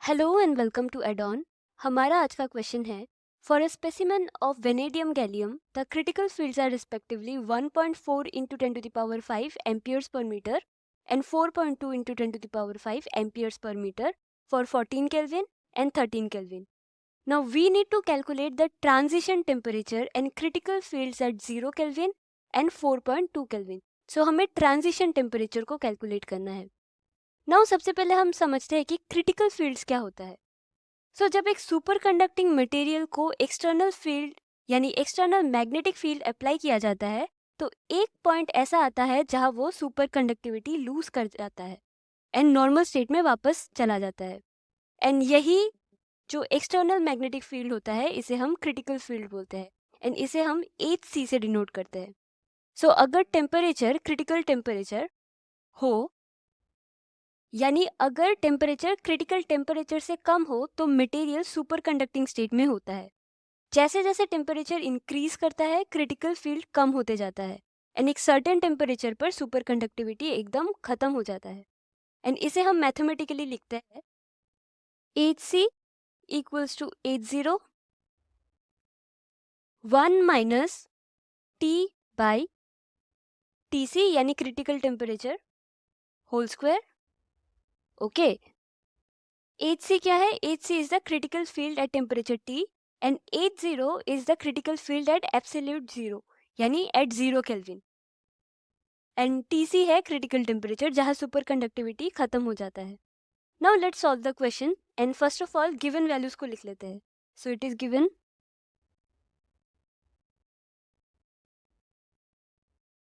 Hello and welcome to Adon. हमारा आज का क्वेश्चन है, for a specimen of vanadium gallium the critical fields are respectively 1.4 into 10⁵ amperes per metre and 4.2 into 10⁵ amperes per metre for 14 kelvin and 13 kelvin. Now we need to calculate the transition temperature and critical fields at 0 kelvin and 4.2 kelvin. So हमें transition temperature को calculate करना है. Now सबसे पहले हम समझते हैं कि क्रिटिकल फील्ड्स क्या होता है. जब एक सुपर कंडक्टिंग मटेरियल को एक्सटर्नल फील्ड यानी एक्सटर्नल मैग्नेटिक फील्ड अप्लाई किया जाता है तो एक पॉइंट ऐसा आता है जहां वो सुपर कंडक्टिविटी लूज कर जाता है एंड नॉर्मल स्टेट में वापस चला जाता है. एंड यही जो एक्सटर्नल मैग्नेटिक फील्ड होता है इसे हम क्रिटिकल फील्ड बोलते हैं एंड इसे हम HC से डिनोट करते हैं. अगर टेम्परेचर क्रिटिकल टेम्परेचर हो यानी अगर टेम्परेचर क्रिटिकल टेम्परेचर से कम हो तो मटेरियल सुपर कंडक्टिंग स्टेट में होता है. जैसे जैसे टेम्परेचर इंक्रीज करता है क्रिटिकल फील्ड कम होते जाता है एंड एक सर्टेन टेम्परेचर पर सुपर कंडक्टिविटी एकदम खत्म हो जाता है. एंड इसे हम मैथमेटिकली लिखते हैं HC equals to H0 1 minus T by TC यानी critical temperature whole square. Okay, HC क्या है? HC is the critical field at temperature T and H0 is the critical field at absolute zero यानी at 0 Kelvin. And TC है critical temperature जहाँ super conductivity खत्म हो जाता है. Now let's solve the question and first of all given values को लिख लेते हैं. So it is given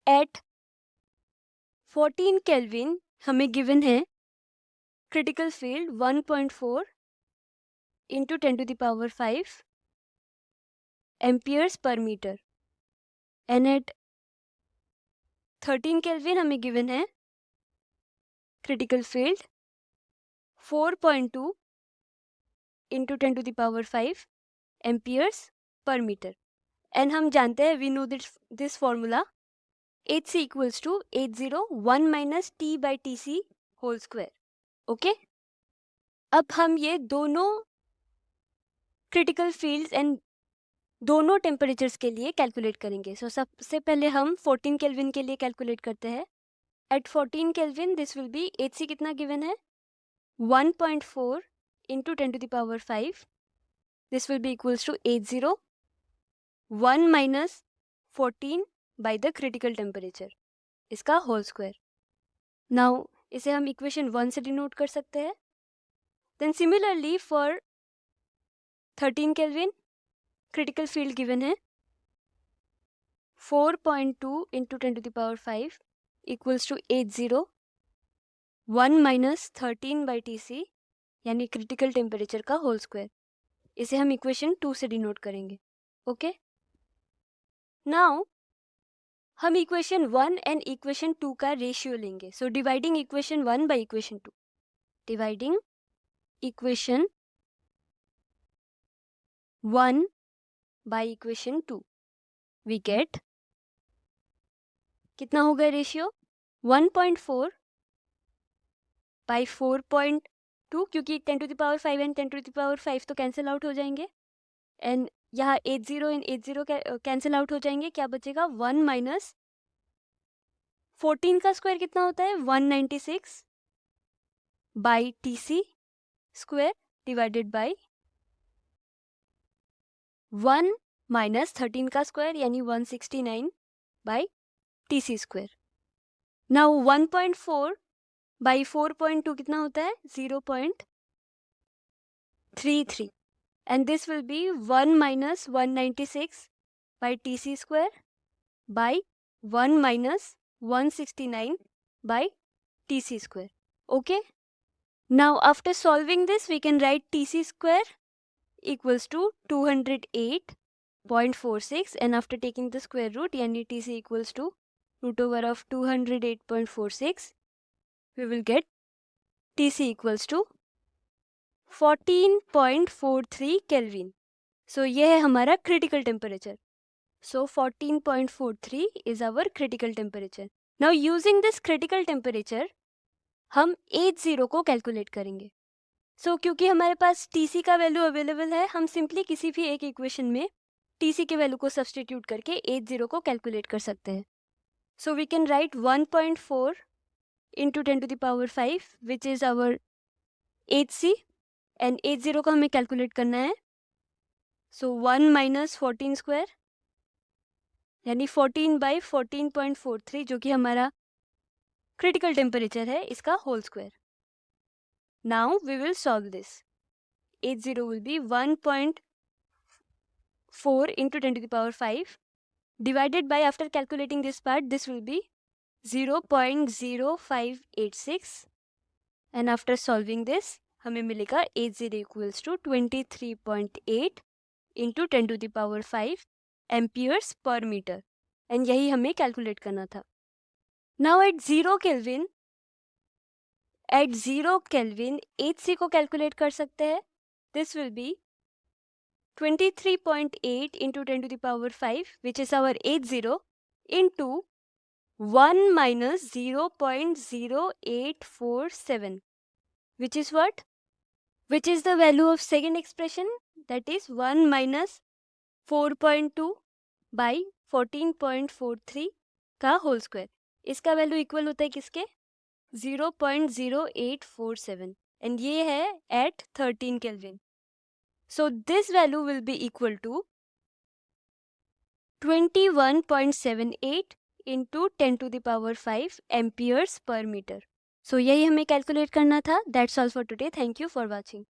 at 14 Kelvin हमें given है critical field 1.4 into 10⁵ amperes per meter and at 13 Kelvin हमें गिवन है critical field 4.2 into 10⁵ amperes per metre. And हम जानते हैं we know this formula HC equals to H0 1 minus T by TC whole square. Okay, अब हम ये दोनों critical fields and दोनों टेम्परेचर्स के लिए कैलकुलेट करेंगे. सबसे पहले हम 14 केल्विन के लिए कैलकुलेट करते हैं. At 14 kelvin this will be HC कितना गिवन है 1.4 into 10⁵. This will be equals to H0 1 minus 14 by the critical temperature इसका होल स्क्वायर. नाउ इसे हम इक्वेशन 1 से डिनोट कर सकते हैं. Then similarly for 13 kelvin critical field given है 4.2 into 10⁵ equals to H0 1 minus 13 by TC यानी critical temperature का होल स्क्वायर. इसे हम इक्वेशन 2 से डिनोट करेंगे. ओके, नाउ हम इक्वेशन 1 एंड इक्वेशन 2 का रेशियो लेंगे. Dividing equation 1 by equation 2, dividing equation 1 by equation 2 we get कितना हो गया रेशियो 1.4 बाई 4.2 क्योंकि 10⁵ एंड 10⁵ तो कैंसिल आउट हो जाएंगे एंड यहाँ H0 and H0 cancel out हो जाएंगे. क्या बचेगा 1 माइनस 14 का स्क्वायर कितना होता है 196 by TC square divided by 1 minus 13 का स्क्वायर यानी 169 by TC square. Now 1.4 by 4.2 कितना होता है 0.33 and this will B 1 minus 196 by TC square by 1 minus 169 by TC square. Okay, now after solving this we can write TC square equals to 208.46 and after taking the square root yani TC equals to root over of 208.46 we will get TC equals to 14.43 Kelvin. ये है हमारा critical temperature. 14.43 is our critical temperature. Now using this critical temperature हम H0 को calculate करेंगे. क्योंकि हमारे पास TC का value available है, हम सिंपली किसी भी एक इक्वेशन में TC के वैल्यू को सब्सटीट्यूट करके H0 को कैलकुलेट कर सकते हैं. So we can write 1.4 into 10 to the power 5 which is our HC and H0 को हमें कैलकुलेट करना है. So 1 minus 14 square यानी 14 by 14.43 जो कि हमारा क्रिटिकल टेम्परेचर है इसका whole square. Now we will solve this. H0 will be 1.4 into 10 to the power 5 divided by, after calculating this part, this will be 0.0586 and after solving this हमें मिलेगा H0 equals to 23.8 into 10 to the power 5 amperes per meter and यही हमें calculate करना था. Now at 0 Kelvin HC को calculate कर सकते हैं. This will be 23.8 into 10 to the power 5 which is our H0 into 1 minus 0.0847 which is what? Which is the value of second expression, that is 1 minus 4.2 by 14.43 का whole square. इसका value equal होता है किसके? 0.0847 and ये है at 13 Kelvin. So this value will be equal to 21.78 into 10 to the power 5 amperes per meter. So यही हमें calculate करना था. That's all for today. Thank you for watching.